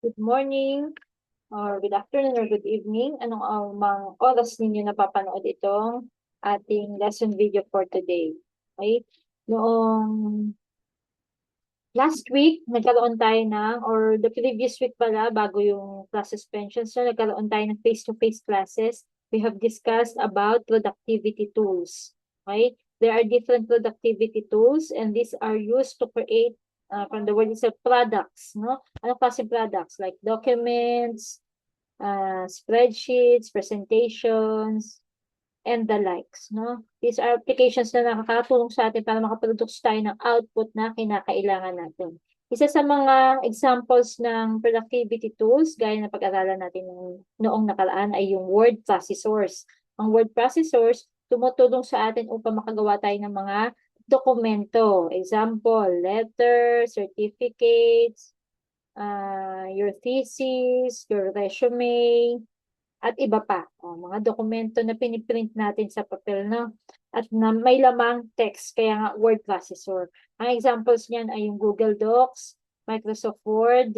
Good morning, or good afternoon, or good evening. Anong mga oras ninyo napapanood itong ating lesson video for today? Okay? Noong last week, nagkaroon tayo or the previous week pala, bago yung class suspension, so nagkaroon tayo ng face-to-face classes. We have discussed about productivity tools. Okay? There are different productivity tools, and these are used to create from the word itself, products, no? Anong klaseng products? Like documents, spreadsheets, presentations, and the likes, no? These are applications na nakakatulong sa atin para makaproduce tayo ng output na kinakailangan natin. Isa sa mga examples ng productivity tools, gaya na pag-aralan natin noong nakaraan, ay yung word processors. Ang word processors, tumutulong sa atin upang makagawa tayo ng mga dokumento. Example, letters, certificates, your thesis, your resume, at iba pa. Mga dokumento na piniprint natin sa papel, no? At na may lamang text, kaya nga word processor. Ang examples niyan ay yung Google Docs, Microsoft Word,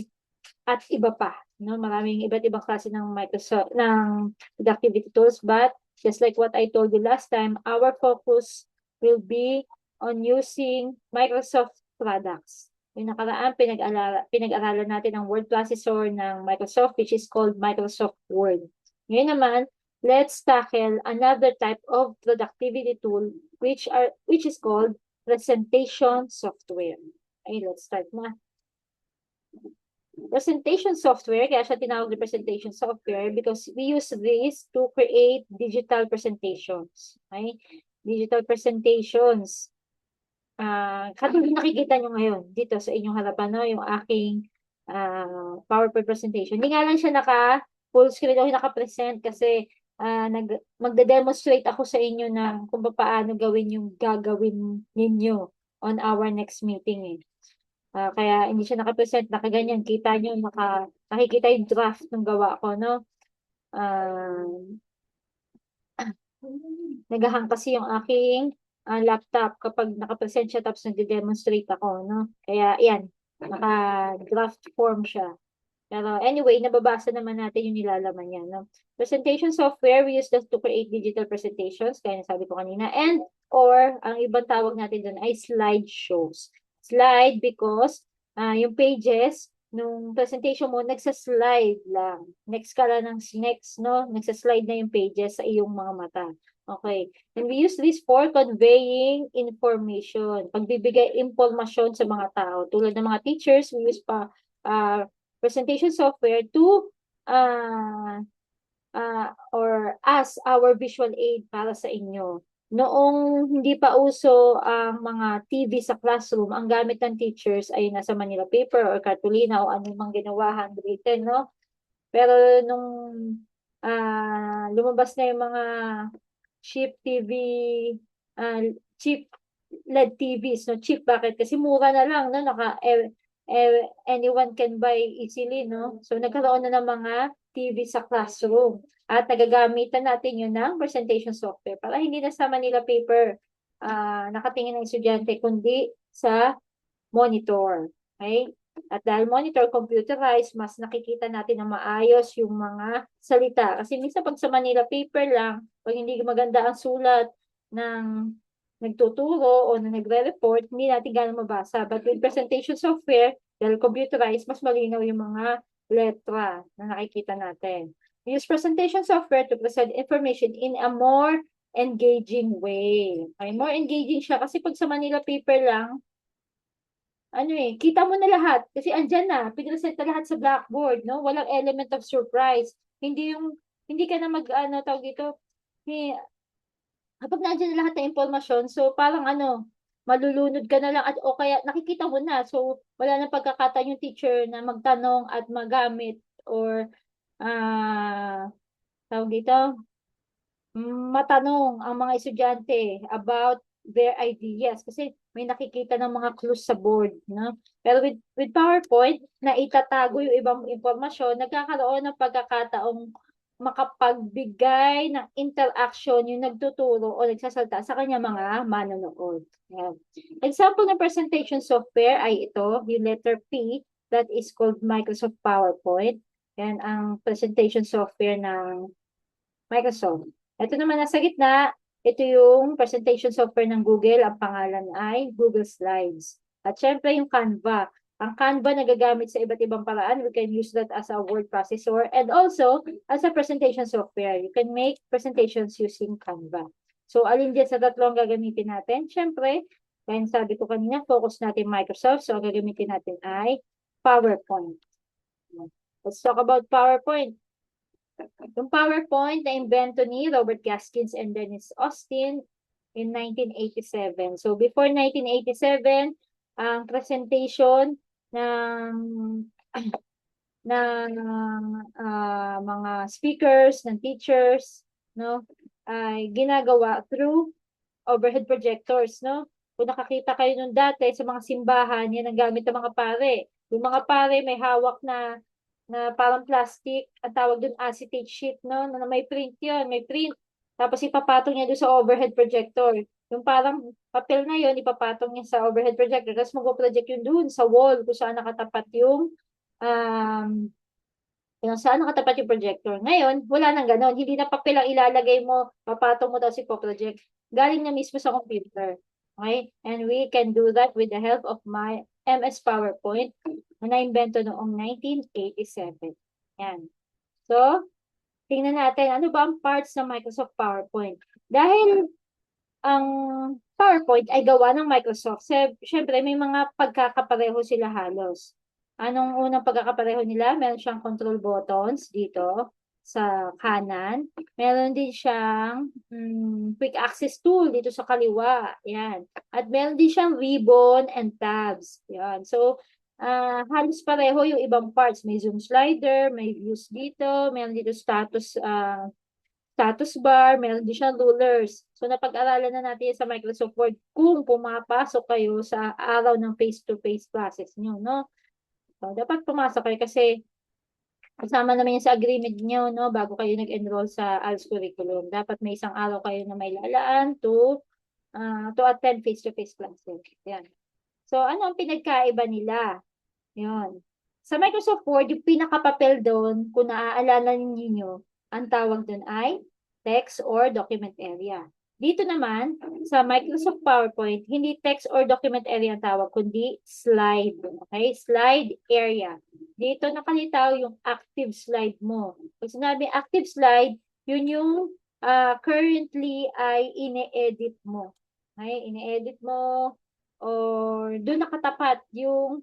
at iba pa. No? Maraming iba't ibang klase ng Microsoft, ng productivity tools, but just like what I told you last time, our focus will be on using Microsoft products. Yung nakaraan, pinag-aralan natin ang word processor ng Microsoft, which is called Microsoft Word. Ngayon naman, let's tackle another type of productivity tool which is called presentation software. Okay, let's start na. Presentation software, kaya siya tinawag na presentation software because we use this to create digital presentations. Okay? Digital presentations. Katulad nakikita nyo ngayon dito sa inyong harapan, no? Yung aking PowerPoint presentation. Hindi nga lang siya full screen o naka-present kasi magde-demonstrate ako sa inyo ng kung paano gawin yung gagawin ninyo on our next meeting. Kaya hindi siya naka-present, nakaganyan. Kita nyo, nakikita yung draft ng gawa ko, no? Nagahang kasi yung aking laptop kapag naka-present siya tapos nagde-demonstrate ako, no? Kaya, yan, naka-draft form siya. Pero anyway, nababasa naman natin yung nilalaman niya, no? Presentation software, we use that to create digital presentations, kaya nasabi ko kanina. And, or, ang ibang tawag natin doon ay slideshows. Slide because yung pages, nung presentation mo, nagsa-slide lang. Next ka lang ng next, no? Nagsa-slide na yung pages sa iyong mga mata. Okay. And we use this for conveying information. Pagbibigay informasyon sa mga tao. Tulad ng mga teachers, we use presentation software to or as our visual aid para sa inyo. Noong hindi pa uso ang mga TV sa classroom, ang gamit ng teachers ay nasa Manila paper or cartolina o anumang ginawa handwritten, no? Pero nung lumabas na yung mga cheap TV, cheap LED TVs, no? Cheap, bakit? Kasi mura na lang, no? Anyone can buy easily, no? So, nagkaroon na ng mga TV sa classroom. At nagagamitan natin yun ng presentation software para hindi na sa Manila paper nakatingin ng estudyante, kundi sa monitor. Okay? At dahil monitor computerized, mas nakikita natin na maayos yung mga salita. Kasi minsan pag sa Manila paper lang, pag hindi maganda ang sulat ng nagtuturo o na nagre-report, hindi natin gano'ng mabasa. But with presentation software, dahil computerized, mas malinaw yung mga letra na nakikita natin. We use presentation software to present information in a more engaging way. Okay, more engaging siya kasi pag sa Manila paper lang, kita mo na lahat. Kasi andyan na, pinresent na lahat sa blackboard, no? Walang element of surprise. Hindi ka na tawag dito, kapag nandiyan na lahat ng impormasyon, so parang malulunod ka na lang at o kaya nakikita mo na. So wala nang pagkakataon yung teacher na magtanong at magamit or tawag dito, matanong ang mga estudyante about their ideas kasi may nakikita ng mga clues sa board, no? Pero with PowerPoint, na itatago yung ibang impormasyon, nagkakaroon ng pagkakataong makapagbigay ng interaction yung nagtuturo o nagsasalta sa kanya mga manonood. Yan. Example ng presentation software ay ito, yung letter P. that is called Microsoft PowerPoint. Yan ang presentation software ng Microsoft. Ito naman nasa gitna, ito yung presentation software ng Google. Ang pangalan ay Google Slides. At syempre yung Canva. Ang Canva nagagamit sa iba't ibang paraan. We can use that as a word processor and also as a presentation software. You can make presentations using Canva. So, alin dyan sa tatlong gagamitin natin? Syempre, kaya sabi ko kanina, focus natin Microsoft. So, ang gagamitin natin ay PowerPoint. Let's talk about PowerPoint. Yung PowerPoint na invento ni Robert Gaskins and Dennis Austin in 1987. So before 1987, ang presentation ng mga speakers, ng teachers, no, ay ginagawa through overhead projectors, no? Kung nakakita kayo nung dati sa mga simbahan, yan ang gamit ng mga pare. Yung mga pare may hawak na parang plastic, ang tawag dun acetate sheet, no? Na may print yun, may print. Tapos ipapatong niya doon sa overhead projector. Yung parang papel na yun, ipapatong niya sa overhead projector. Tapos mag-project yun doon sa wall kung saan nakatapat um, yung saan nakatapat yung projector. Ngayon, wala nang ganon. Hindi na papel ang ilalagay mo, papatong mo daw si project. Galing na mismo sa computer. Okay? And we can do that with the help of my MS PowerPoint na na-invento noong 1987. Yan. So, tingnan natin, ano ba ang parts ng Microsoft PowerPoint? Dahil ang PowerPoint ay gawa ng Microsoft, syempre may mga pagkakapareho sila halos. Anong unang pagkakapareho nila? Meron siyang control buttons dito sa kanan. Meron din siyang quick access tool dito sa kaliwa. Yan. At meron din siyang ribbon and tabs. Yan. So, halos pareho yung ibang parts. May zoom slider, may views dito, meron dito status bar, meron din siyang rulers. So, napag-aralan na natin sa Microsoft Word kung pumapasok kayo sa araw ng face-to-face classes nyo, no? So, dapat pumasok kayo kasi kasama naman yan sa agreement nyo, no? Bago kayo nag-enroll sa ALS curriculum. Dapat may isang araw kayo na may lalaan to attend face-to-face classes. Yan. So, ano ang pinagkaiba nila? Yan. Sa Microsoft Word, yung pinakapapel doon, kung naaalala ninyo, ang tawag doon ay text or document area. Dito naman, sa Microsoft PowerPoint, hindi text or document area ang tawag, kundi slide. Okay? Slide area. Dito nakalitaw yung active slide mo. Pag sinabi active slide, yun yung currently ay ine-edit mo. Okay? Ine-edit mo or doon nakatapat yung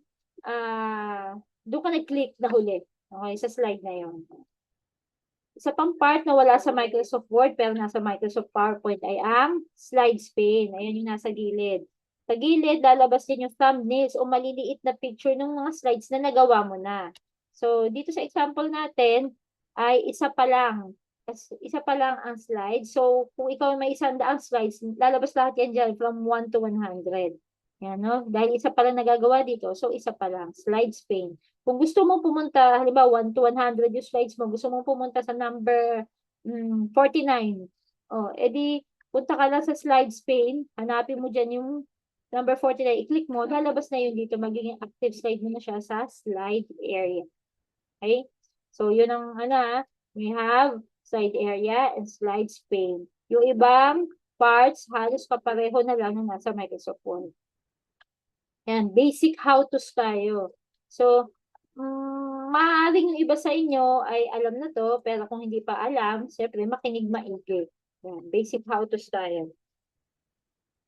doon ka nag-click na huli. Okay? Sa slide na yun. Isa pang part na wala sa Microsoft Word pero nasa Microsoft PowerPoint ay ang slides pane. Ayan yung nasa gilid. Sa gilid, lalabas din yung thumbnails o maliliit na picture ng mga slides na nagawa mo na. So, dito sa example natin, ay isa pa lang. Isa pa lang ang slides. So, kung ikaw may 100 slides, lalabas lahat yan dyan from 1 to 100. Yan, no? Dahil isa pa lang nagagawa dito, so isa pa lang. Slides pane. Kung gusto mo pumunta, halimbawa 1 to 100 yung slides mo, gusto mo pumunta sa number 49. Edi punta ka lang sa slides pane, hanapin mo dyan yung number 49, i-click mo, lalabas na yun dito, magiging active slide mo na siya sa slide area. Okay? So, yun ang we have slide area and slides pane. Yung ibang parts, halos kapareho na lang na nasa Microsoft Word. Yan, basic how-tos tayo. So, maaaring yung iba sa inyo ay alam na to, pero kung hindi pa alam, siyempre makinig maigi. Yan, basic how-tos tayo.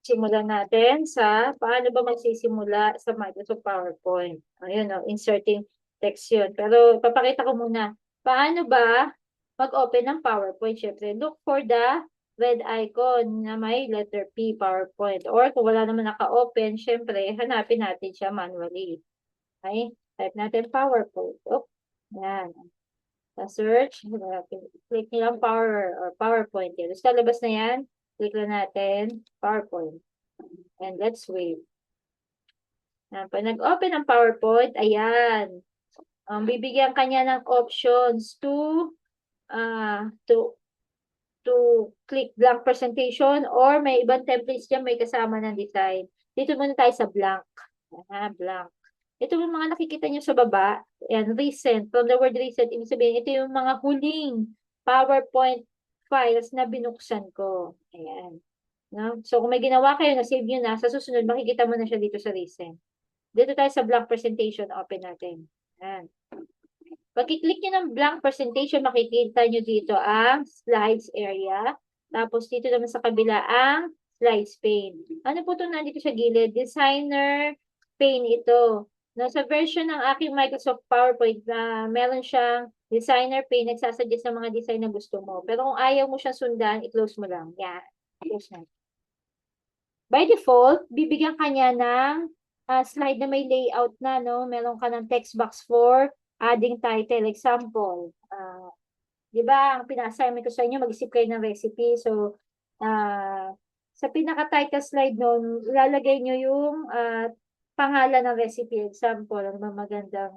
Simulan natin sa paano ba magsisimula sa Microsoft PowerPoint. Ayun, inserting text yun. Pero papakita ko muna, paano ba mag-open ng PowerPoint? Siyempre, look for the red icon na may letter P, PowerPoint. Or kung wala naman naka-open, siyempre, hanapin natin siya manually. Okay? Type natin PowerPoint. Yan. Search. Click nyo lang PowerPoint. Yan. Tapos lalabas na yan. Click lang natin PowerPoint. And let's wait. Yan. Pag nag-open ang PowerPoint, ayan. Bibigyan kanya ng options to click blank presentation or may ibang templates dyan, may kasama ng design. Dito muna tayo sa blank. Blank. Ito yung mga nakikita nyo sa baba. Ayan, recent. From the word recent, ibig sabihin, ito yung mga huling PowerPoint files na binuksan ko. Ayan. No? So, kung may ginawa kayo, na-save nyo na, sa susunod, makikita mo na siya dito sa recent. Dito tayo sa blank presentation, open natin. Ayan. Pag i-click nyo ng blank presentation, makikita nyo dito ang slides area. Tapos dito naman sa kabila ang slides pane. Ano po ito nandito sa gilid? Designer pane ito. No, sa version ng aking Microsoft PowerPoint, meron siyang designer pane, nagsasuggest ng mga design na gusto mo. Pero kung ayaw mo siyang sundan, i-close mo lang. Yan. Close na. By default, bibigyan ka niya ng slide na may layout na, no? Meron ka ng text box for adding title. Example, di ba, ang pina-assignment ko sa inyo, mag-isip kayo ng recipe. So, sa pinaka-title slide nun, ilalagay nyo yung pangalan ng recipe. Example, ano ba magandang,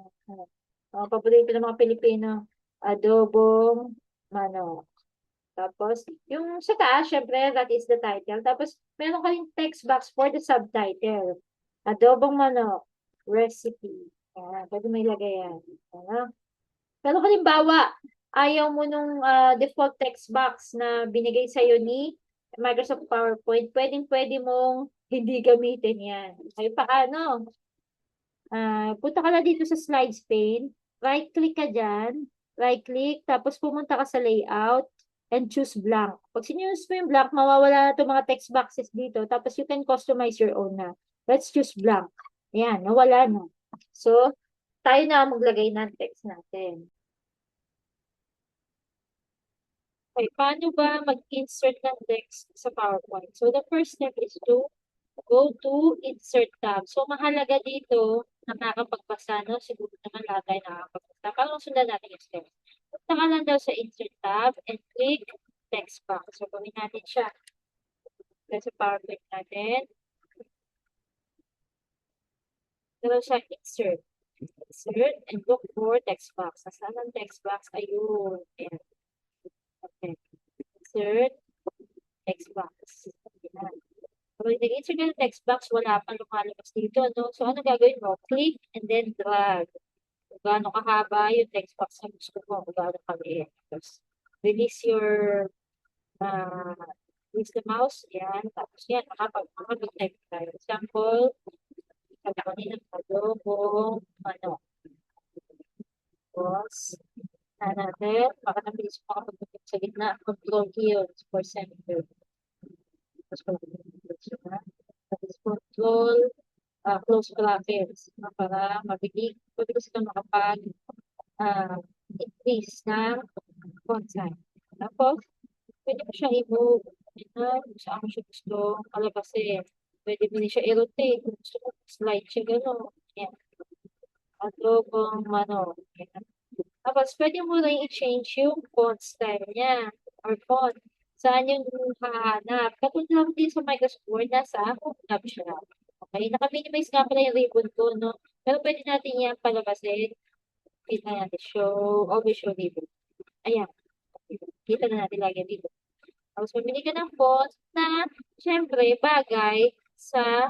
paborito ng mga Pilipino, adobong manok. Tapos, yung sa taas, syempre, that is the title. Tapos, meron kayong text box for the subtitle. Adobong manok, recipe. Ayan, pwede may lagay yan. Ayan. Pero halimbawa, ayaw mo nung default text box na binigay sa'yo ni Microsoft PowerPoint, pwedeng-pwede mong hindi gamitin yan. Ay, paano? Punta ka na dito sa slides pane, right-click ka dyan, right-click, tapos pumunta ka sa layout, and choose blank. Pag sinuse mo yung blank, mawawala na itong mga text boxes dito, tapos you can customize your own na. Let's choose blank. Ayan, nawala na. So, tayo na maglagay ng text natin. Okay, paano ba mag-insert ng text sa PowerPoint? So, the first step is to go to Insert tab. So, mahalaga dito, nakakapagbasa, no? Siguro naman lahat tayo nakakapagbasa. Parang sundan natin yung steps. Punta ka lang daw sa Insert tab and click Text box. So, gawin natin siya. Dahil sa PowerPoint natin. Gawin sa Insert. Insert and look for text box. Nasaan ang text box? Ayun. Ayan. Okay. Insert text box. Ayan. Kapag nag-insert ka ng text box, wala pang lumalabas dito, no? So, ano gagawin mo? Click and then drag. Kung gaano kahaba yung text box na gusto mo, kung gaano kaliit. Tapos, release your, release the mouse. Yan. Tapos yan, makapag-type tayo. Example, sabi ko nila, adobong manok. Tapos, na natin, baka nabilis mo makapag-type sa gitna. Control here for center. Tapos, control, close brackets para mabilis ka makapag-increase ng font size. Tapos, pwede mo siya i-move. Kung saan mo siya gusto palabasin. Pwede mo siya i-rotate. Kung gusto mo, slide siya gano'n. Yan. Adobong manok. Yan. Tapos, pwede mo rin i-change yung font style niya or font. Saan yung hahanap? Katulad lang din sa Microsoft Word, nasa tab siya. Okay, naka-minimize nga pala yung ribbon ko, no? Pero pwede natin yan palabasin. Kita natin, show, always show ribbon. Ayan. Kita na natin lagi dito. Tapos, pumili ka ng font na, syempre, bagay sa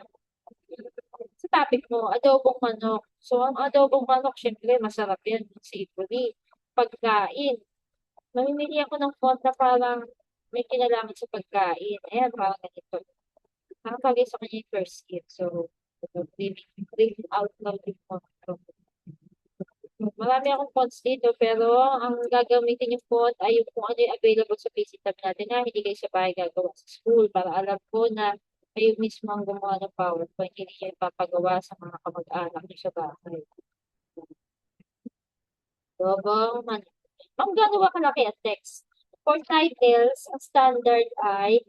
topic mo, adobong manok. So, ang adobong manok, syempre, masarap yan. Savory. Pagkain. Mamimili ako ng font na parang may kinalaman sa pagkain. Ayan, parang ganito. Parang bagay sa kanya yung first year. So, read out loud yung font ko. Marami akong fonts dito, pero ang gagamitin yung font ay yung kung ano yung available sa PC tab natin na hindi kayo sa bahay gagawa sa school para alam ko na kayo mismo ang gumawa ng PowerPoint, hindi nyo ipapagawa sa mga kamag-anak nyo sa bahay. Dobong man. Ang gagawa kalaki ang text. For titles, ang standard ay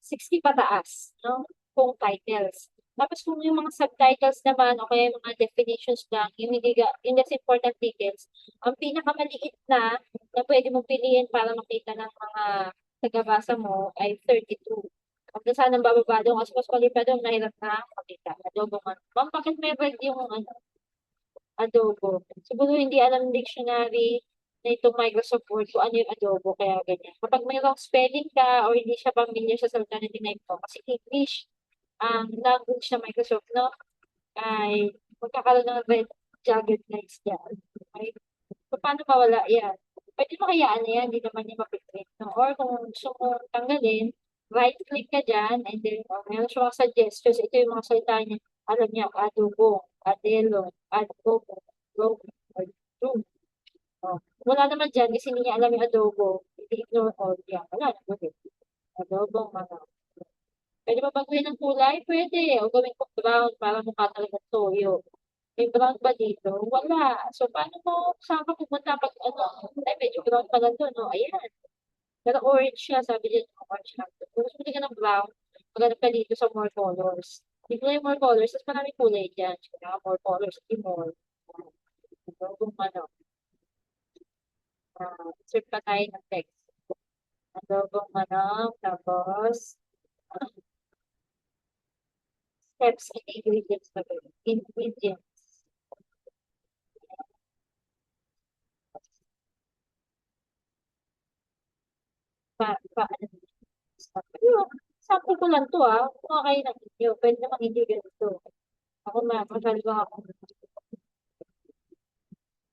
60 pataas, no? Kung titles. Tapos kung yung mga subtitles naman o kaya yung mga definitions lang, yung less important details, ang pinakamaliit na pwede mong piliin para makita ng mga tagabasa mo ay 32. Pag nasa ng bababa doon, as mas palipa doon, mahirap na makita. Adobo man. Ma'am, bakit may red yung adobo? Siguro hindi alam ng dictionary na itong Microsoft Word kung ano yung adobo, kaya ganyan. Kapag may wrong spelling ka or hindi siya familiar sa salita na tinaype mo, kasi English, ang language ng Microsoft, no? ay magkakaroon ng red jagged lines dyan. Okay? So, paano mawala yan? Pwede mo kayaan na yan, hindi naman niya mapiprint. No? Or kung gusto mo tanggalin, right-click ka dyan, and then, meron siya mga suggestions. Ito yung mga salita niya. Alam niya, adobo, adelo, adobo, adobo, adobo. Oh. Wala naman dyan, kasi hindi niya alam yung adobo. I-ignore all yan. Wala naman din. Adobo, mga. Pwede ba baguhin ng kulay? Pwede. O gawin ko brown para mukha talaga toyo. May brown ba dito? Wala. So, paano mo, saan ka pupunta pag ano? Ay, medyo brown pala doon, no? Ayan. Pero orange siya, sabi niya, orange lang. Kung gusto mo ka ng brown, maghanap ka dito sa more colors. Hindi ko yung more colors, tapos marami kulay dyan. Kaya more colors, di more. So, kung ano, insert pa tayo ng text. Adobong manok, tapos steps and ingredients pa rin. Ingredients. Ano, sample ko lang to kung okay na inyo, pwede naman hindi ganito. Ako masyado ako.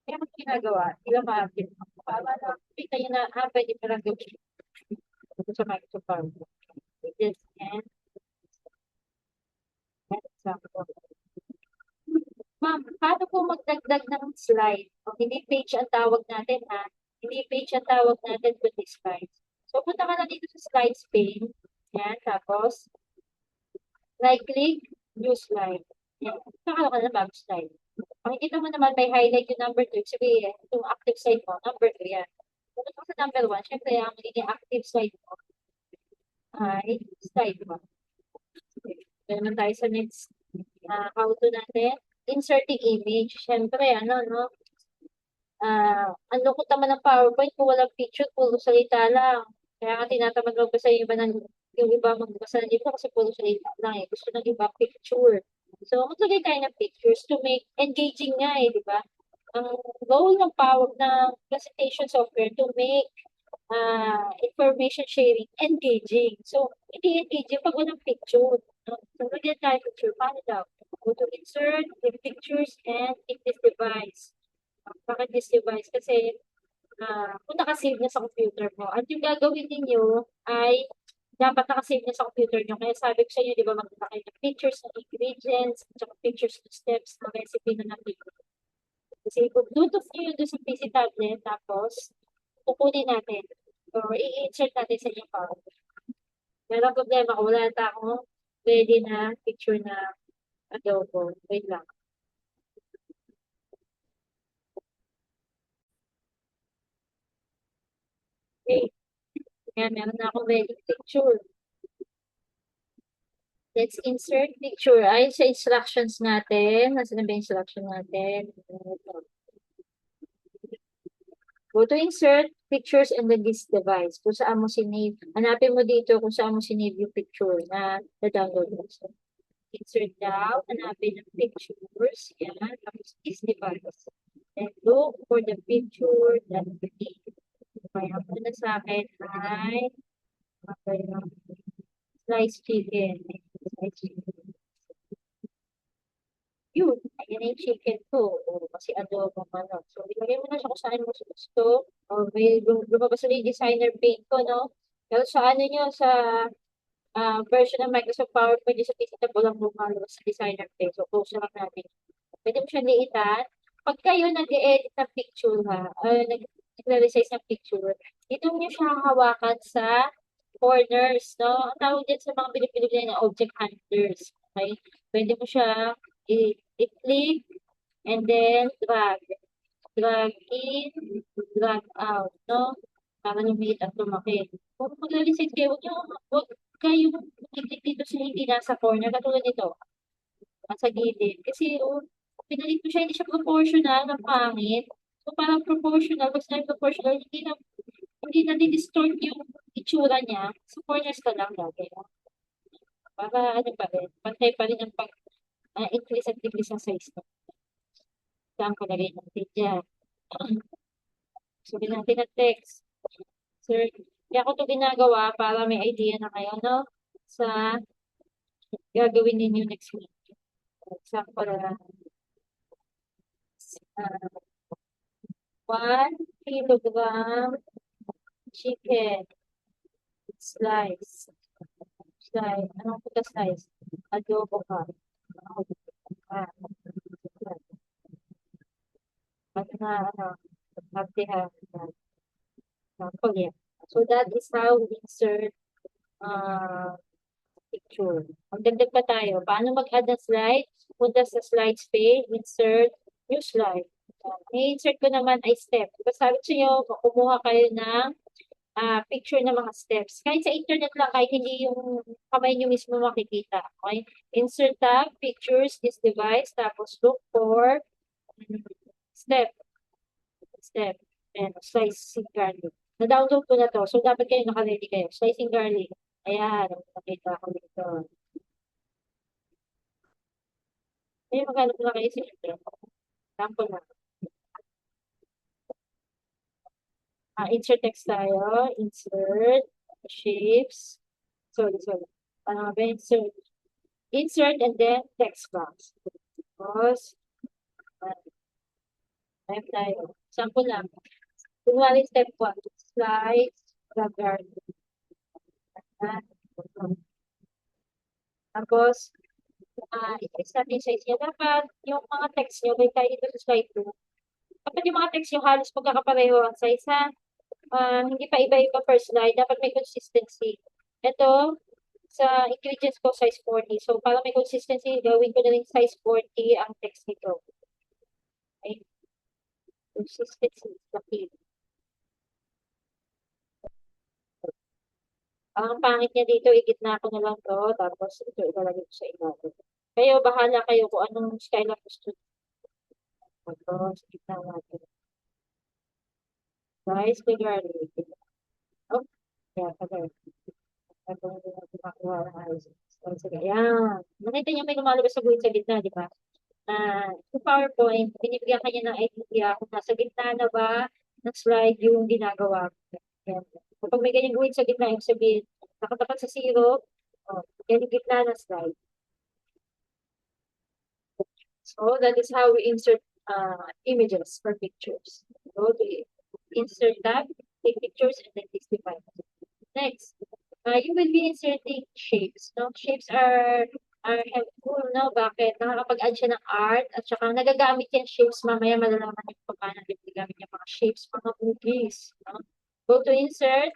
Kaya ako ginagawa, sila ma-update ako. Para na, kita nyo na, pwede pa lang gawin. Ito sa Microsoft PowerPoint. This and example. Ma'am, paano po magdagdag ng slide? O, hindi page ang tawag natin Hindi page ang tawag natin kundi slides. So, punta ka na dito sa slides pane. Yan, tapos, right-click, new slide. Yan, kakala ka na bago slide. Makikita mo naman may highlight yung number 2. Sabihin, itong active slide mo, number 2 yan. Pumunta ka sa number 1, syempre ang magiging active slide mo ay slide mo. Ito naman tayo sa next how to natin. Inserting image. Syempre, no? Ang lungkot naman ng PowerPoint kung walang picture, puro salita lang. Kaya nga tinatamad magbasa yung iba magbasa ng libro kasi puro salita lang eh. Gusto ng iba picture. So, maglagay tayo ng pictures to make engaging nga di ba? Ang goal ng presentation software to make information sharing engaging. So, hindi engaging pag walang picture. No? So, lagyan tayo picture. Paano daw? Go to insert, the pictures, and pick this device. Bakit this device? Kasi kung nakasave na sa computer mo, at yung gagawin ninyo ay dapat nakasave na sa computer nyo. Kaya sabi ko sa inyo, di ba, magkita kayo ng pictures ng ingredients, at saka pictures ng steps ng recipe na nandito. Kasi kung Bluetooth nyo yun doon sa PC tablet, tapos kukunin natin or i-insert natin sa inyong PowerPoint. Pero ang problema ko, wala na akong ready na picture na adobo. Wait lang. Okay. Kaya meron na akong ready picture. Let's insert picture. Ay, sa instructions natin. Nasaan na ba yung instruction natin? Go to insert pictures and then this device. Kung saan mo sinave. Hanapin mo dito kung saan mo sinave yung picture na na-download mo. So, insert daw. Hanapin ng pictures. Yan. Tapos this device. Then look for the picture that you need. Kaya ang na sa akin ay slice chicken. Slice chicken. Yun, ayan na yung chicken ko. O, kasi adobo manok. So, ilagay mo na siya kung saan mo gusto. O, may lumabas na yung designer paint ko, no? Pero sa ano nyo, sa version ng Microsoft PowerPoint, yung sa PC tab, walang lumalabas sa designer paint. So, close lang natin. Pwede mo siya liitan. Pag kayo nag-edit ng picture, nag-resize ng picture, dito nyo siya hawakan sa corners, no? Ang tawag dyan sa mga Pilipino na object hunters. Okay? Pwede mo siya i-click and then drag. Drag in, drag out, no? Para lumiit at lumaki. Kung mag-reset kayo, huwag kayo mag-click dito sa hindi nasa corner, katulad nito, nasa gilid. Kasi, pinalit ko siya, hindi siya proportional, ng pangit. So, parang proportional, basta na proportional, hindi na di-distort yung itsura niya. Sa corners ka lang lagi. Para ano pa rin, pantay pa rin ang increase at decrease ng size na. Saan ko lagay natin dyan. Sabi natin na text. Sir, kaya ko ito ginagawa para may idea na kayo, no? Sa gagawin ninyo next week. Example na, 1 kilogram chicken slice. Slice. Anong pagka-slice? Adobo ka. Ah, at na, hati-hati. Example yan. So that is how we insert uh, picture. Magdagdag pa tayo. Paano mag-add ng slide? Punta sa slides page, insert, new slide. I-insert ko naman ay step. Diba sabi ko nyo, kumuha kayo ng picture ng mga steps. Kahit sa internet lang, kahit hindi yung kamay nyo mismo makikita. Okay? Insert tab, pictures, this device, tapos look for step. Step. And slicing garlic. Na-download ko na to. So, dapat kayo naka-ready kayo. Slicing garlic. Ayan. Nakita ko dito. Ayun, maghanap na kayo sa intro. Sample na. Insert text tayo. Insert. Shapes. Sorry. Insert. Insert and then text box. Tapos, type tayo. Sample lang. Kunwari step 1. Slides. Regard. Tapos, i-text natin yung size niya. Dapat yung mga text nyo, may tayo dito sa slide 2. Dapat yung mga text nyo halos magkakapareho ang size ha. Hindi pa iba-iba per slide. Dapat may consistency. Ito, sa ingredients ko, size 40. So, para may consistency, gawin ko na rin size 40 ang text nito. Okay. Consistency is the key. Ang pangit niya dito, igitna ko na lang to. Tapos, ito, ilalagay ko sa ilalim. Kayo, bahala kayo kung anong style ang gusto nyo. Tapos, igitna natin. Guys, may garlic. Oh, yeah, okay. Ito na din natin makuha ng ayos. So, sige, ayan. Nakita niyo may lumalabas sa guhit sa gitna, di ba? Sa PowerPoint, binibigyan kanya ng idea kung nasa gitna na ba ng slide yung ginagawa ko. Ayan. Kapag may ganyang guhit sa gitna, yung sabihin, nakatapat sa zero, yan yung gitna ng slide. So, that is how we insert images for pictures. Go to insert tab, take pictures, and then testify. Next, you will be inserting shapes. No? Shapes are helpful, no? Bakit? Nakakapag-add siya ng art at saka nagagamit yan shapes. Mamaya malalaman niyo kung paano nagagamit yung mga shapes, mga movies. No? Go to insert,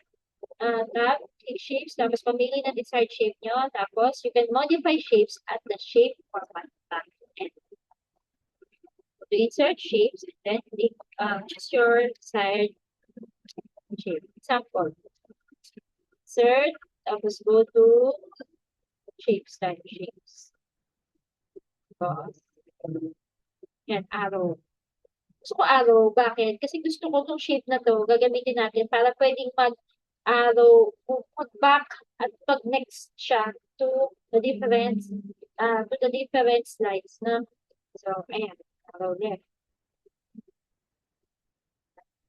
tab, click shapes, tapos pamili ng desired shape nyo. Tapos, you can modify shapes at the shape format tab. And to insert shapes, and then click choose your desired shape. Example, insert, tapos go to shapes, type shapes. Tapos, yan, arrow. Gusto ko arrow. Bakit? Kasi gusto ko itong shape na to, gagamitin natin para pwedeng mag-arrow, mag-back at pag-next siya to the different slides. Na? So, ayan, arrow left.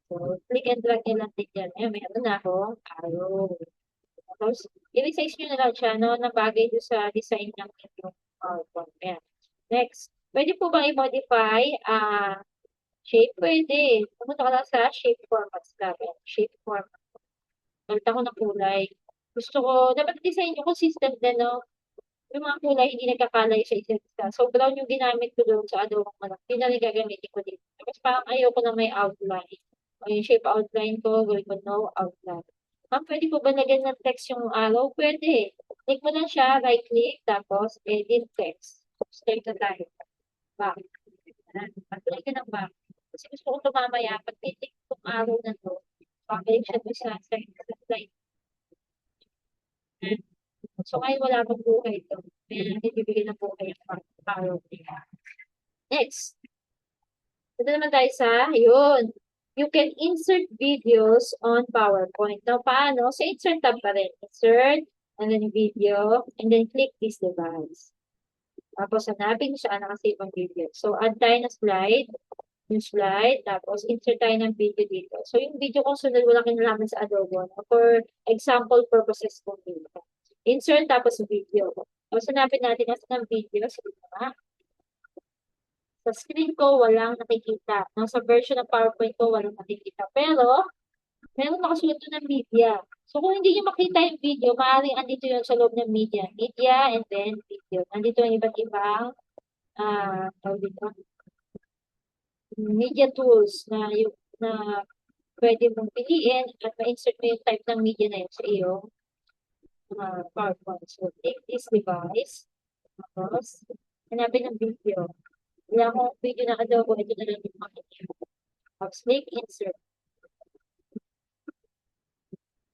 So, click and drag nyo lang din yan. Ayan, meron na akong arrow. Tapos, i-resize nyo na lang siya, no, na bagay doon sa design ng inyong PowerPoint. Ayan. Next, pwede po bang i-modify shape? Pwede. Pumunta ka lang sa shape formats tab. Shape format. Balta ko ng kulay. Gusto ko, dapat design nyo consistent din, no? Yung mga kulay, hindi nagkakalay sa isa't isa. So, brown yung ginamit ko doon sa adobong manok. Hindi na rin gagamitin ko dito. Tapos parang ayoko na may outline. O yung shape outline ko, gawin ko no outline. Pwede po ba lagyan ng text yung arrow? Pwede. Click mo lang siya, right click, tapos edit text. Start na tayo. Back. Pag-click ka ng back. Kasi gusto ko ito mamaya, pag click itong arrow na to, pag-click siya doon sa slide. So, ngayon wala pang buhay ito. Kaya natin bibigyan ng buhay ang arrow niya. Next. Ito naman tayo sa, yun. You can insert videos on PowerPoint. Now, paano? So, insert tab pa rin. Insert, and then video, and then click this device. Tapos, hanapin siya, nakasave ang video. So, add tayo ng slide, yung slide, tapos insert tayo ng video dito. So, yung video kung sunod, wala kinalaman sa Adobe. For example purposes kung dito. Insert, tapos video. Tapos, hanapin natin nasa ng video. Sige na. Sa screen ko, walang nakikita. No? Sa version ng PowerPoint ko, walang nakikita. Pero, meron nakasulat doon ng media. So, kung hindi nyo makita yung video, maaaring andito yun sa loob ng media. Media and then video. Andito ang iba't ibang tawag dito, media tools na yung na pwede mong piliin at ma-insert mo yung type ng media na yun sa iyong PowerPoint. So, take this device. Tapos, hanapin ng video. Wala akong video na adobo. Ito na lang yung makikita. Tapos, click insert.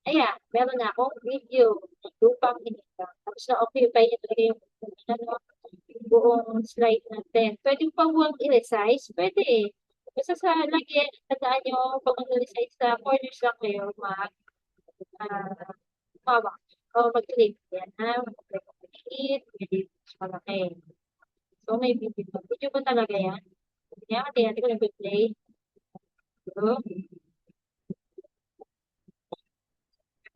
Ayan, meron na akong video. Lupang hinita. Tapos, na-occupy niya talaga yung buong slide natin. Pwede pa huwag i-resize? Pwede eh. Basta sa lagi, tandaan nyo, pag mag-resize sa corners lang kayo, mawak. O mag-click. Yan ha. Mag-click ang maliit, maliit, malaki. So, may video. Video ba talaga yan? Yan, natin ko nag-play. So,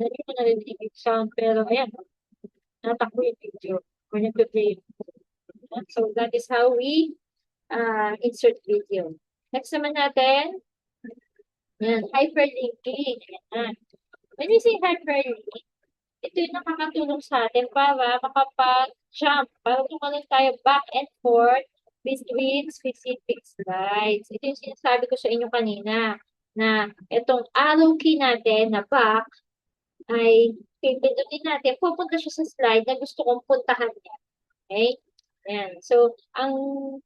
hindi ko narinig yung sound, pero ayan, natakbo yung video. Or nag-play. So, that is how we insert video. Next naman natin, yan, hyperlinking. Yan. When we say hyperlink, ito yung nakakatulong sa atin para makapag-jump, para tumalon tayo back and forth between specific slides. Ito yung sinasabi ko sa inyo kanina, na itong arrow key natin na back, ay pipindutin natin, pupunta siya sa slide na gusto kong puntahan niya. Okay? Ayan. So, paano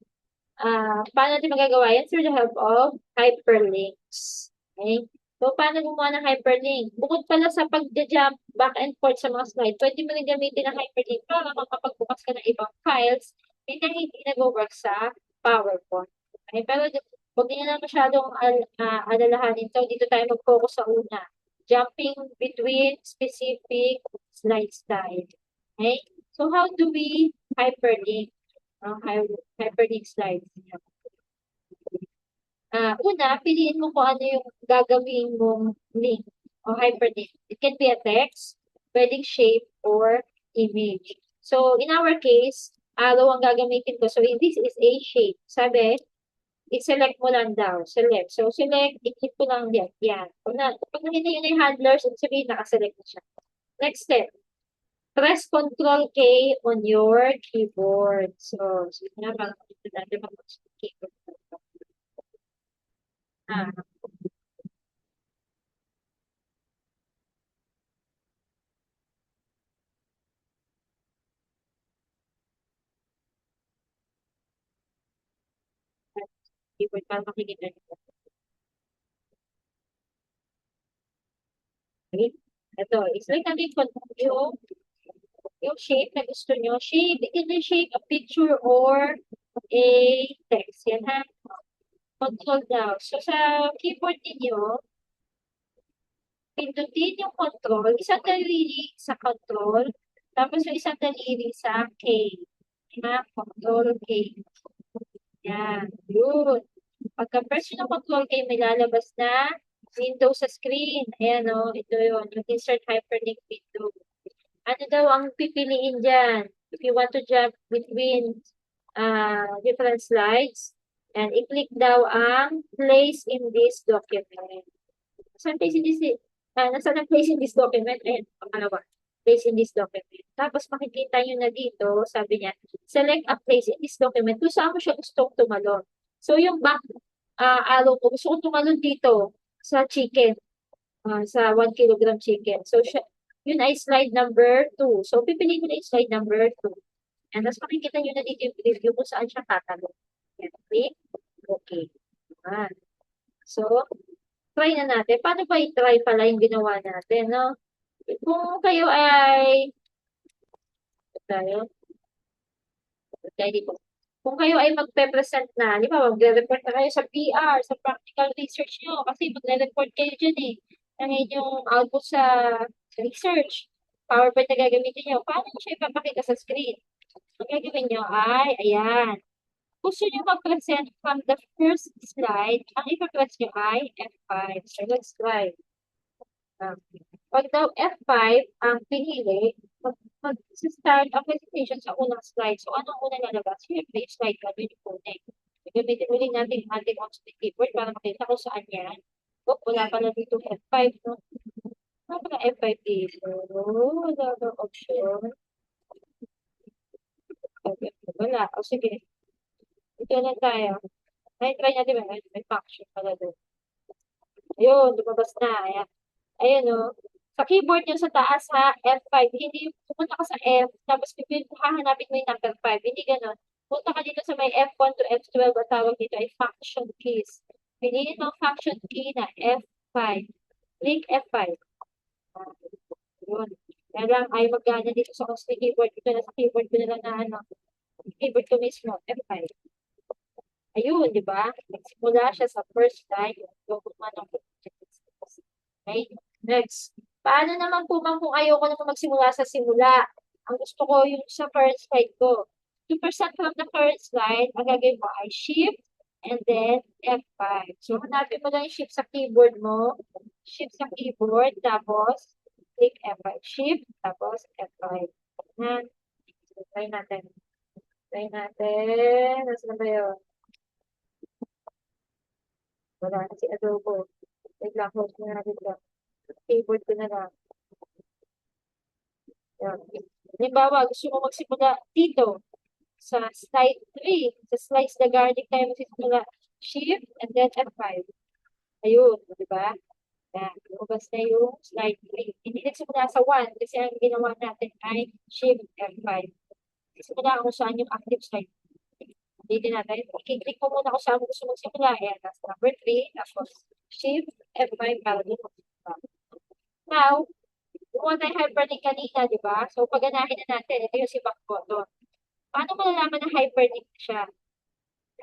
natin magagawa yan? Through the help of hyperlinks. Okay? So, paano gumawa ng hyperlink? Bukod pala sa pag-jump back and forth sa mga slide, pwede mo rin gamitin ang hyperlink para makapagbukas ka ng ibang files na hindi nag-work sa PowerPoint. Okay? Pero huwag niyo na masyadong alalahanin to. Dito tayo mag-focus sa una. Jumping between specific slide style. Okay? So, how do we hyperlink? Hyperlink slides. Una, piliin mo kung ano yung gagawin mong link o hyperlink. It can be a text, pwedeng shape, or image. So, in our case, arrow ang gagamitin ko. So, this is a shape. Sabi, i-select mo lang daw. Select. So, select, i-click ko lang yan. Yan. Pag nakita yun yung handlers, sabihin, nakaselect na siya. Next step. Press Ctrl K on your keyboard. So, sige na, parang dito natin mag-keyboard. Keyboard para makikita nyo. Okay? Ito, i-select natin yung shape na gusto nyo. Shape, it can be shape, a picture, or a text. Yan ha. Control down. So, sa keyboard ninyo, pindutin yung control, isang daliri sa control, tapos yung isang daliri sa K. Ha? Control K. Yan. Yun. Pagka-press nyo ng control K, may lalabas na window sa screen. Ayan o. Ito yun. Yung insert hyperlink window. Ano daw ang pipiliin dyan? If you want to jump between different slides, and i-click daw ang place in this document. Saan place in this? Nasaan ang place in this document? Ayan, pangalawa. Place in this document. Tapos makikita nyo na dito, sabi niya, select a place in this document kung saan mo siya gustong tumalon. So yung back arrow ko, gusto kong tumalon dito sa chicken, sa 1 kilogram chicken. So yun ay slide number 2. So pipiliin mo na yung slide number 2. And tapos makikita nyo na dito yung preview kung saan siya tatalon. Click. Okay. So, try na natin. Paano ba i-try pala yung ginawa natin, no? Kung kayo ay, tayo, kung kayo ay magpe-present na, di ba, magre-report na kayo sa PR, sa practical research nyo, kasi magre-report kayo dyan eh, ng inyong output sa research. PowerPoint na gagamitin nyo. Paano nyo siya ipapakita sa screen? Ang gagawin nyo ay, ayan, gusto nyo mag-present from the first slide, ang ipapress nyo ay F5. So, let's try. Pag daw F5 ang pinili, mag-start ang presentation sa unang slide. So, anong unang lalabas? Siyempre, slide ka, doon yung coding. Gamitin uli natin yung ating mouse click keyboard para makita kung saan yan. Oh, wala pala dito F5, no? Wala pala F5 dito. Wala ba option? Wala. O sige, ito lang tayo. Ay, try natin ba? May function pala doon. Ayun, lumabas na. Ayan. Ayun, no? Sa keyboard yung sa taas, ha? F5. Hindi yung pumunta ka sa F, tapos hahanapin mo yung number 5. Hindi ganun. Punta ka dito sa may F1 to F12, at tawag dito ay function keys. Piliin mo ang function key na F5. Click F5. Ah, yun. Kaya lang, ay magana dito sa keyboard. Ito na sa keyboard ko na lang na ano. Keyboard ko mismo, F5. Ayun, di ba? Nagsimula siya sa first line. Gugma ng okay? Next. Paano naman po ma'am kung ayoko naman magsimula sa simula? Ang gusto ko yung sa first slide ko. To present from the first slide, ang gagawin mo ay shift and then F5. So, hanapin mo lang yung shift sa keyboard mo. Shift sa keyboard, tapos click F5. Shift, tapos F5. Yan. So, try natin. Try natin. Nasaan ba yun? Wala na si Adobo. Wait lang, hold ko na natin lang. Keyboard ko na lang. Yan. Halimbawa, gusto mo magsimula dito sa slide 3. Sa slides na garlic tayo magsisimula. Shift and then F5. Ayun, di ba? Yan. Lumabas na yung slide 3. Hindi nagsimula sa 1 kasi ang ginawa natin ay Shift F5. Simula kung saan yung active slide. Hindi natin. I-click mo muna kung saan mo gusto magsimula. Ayan, that's number 3. Tapos, Shift F5 para doon magsimula. Now, kung tayo hyperlink kanina, di ba? So, paganahin na natin. Ito yung si back button. Paano malalaman na hyperlink siya?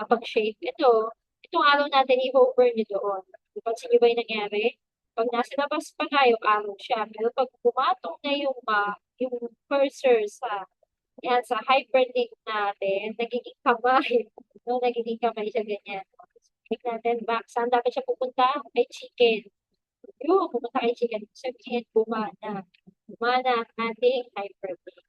Kapag shape, itong arrow natin, i-hover nyo doon. Pansin nyo ba yung nangyari? Pag nasa labas pa tayo, arrow siya. Pero pag pumatong na yung cursor yan, sa hyperlink natin, nagiging kamay. No, nagiging kamay siya ganyan. Click natin back. Saan dapat siya pupunta? Kay chicken. Yung pumunta kay chicken. Sabihin, bumana. Bumana ang ating hyperlink.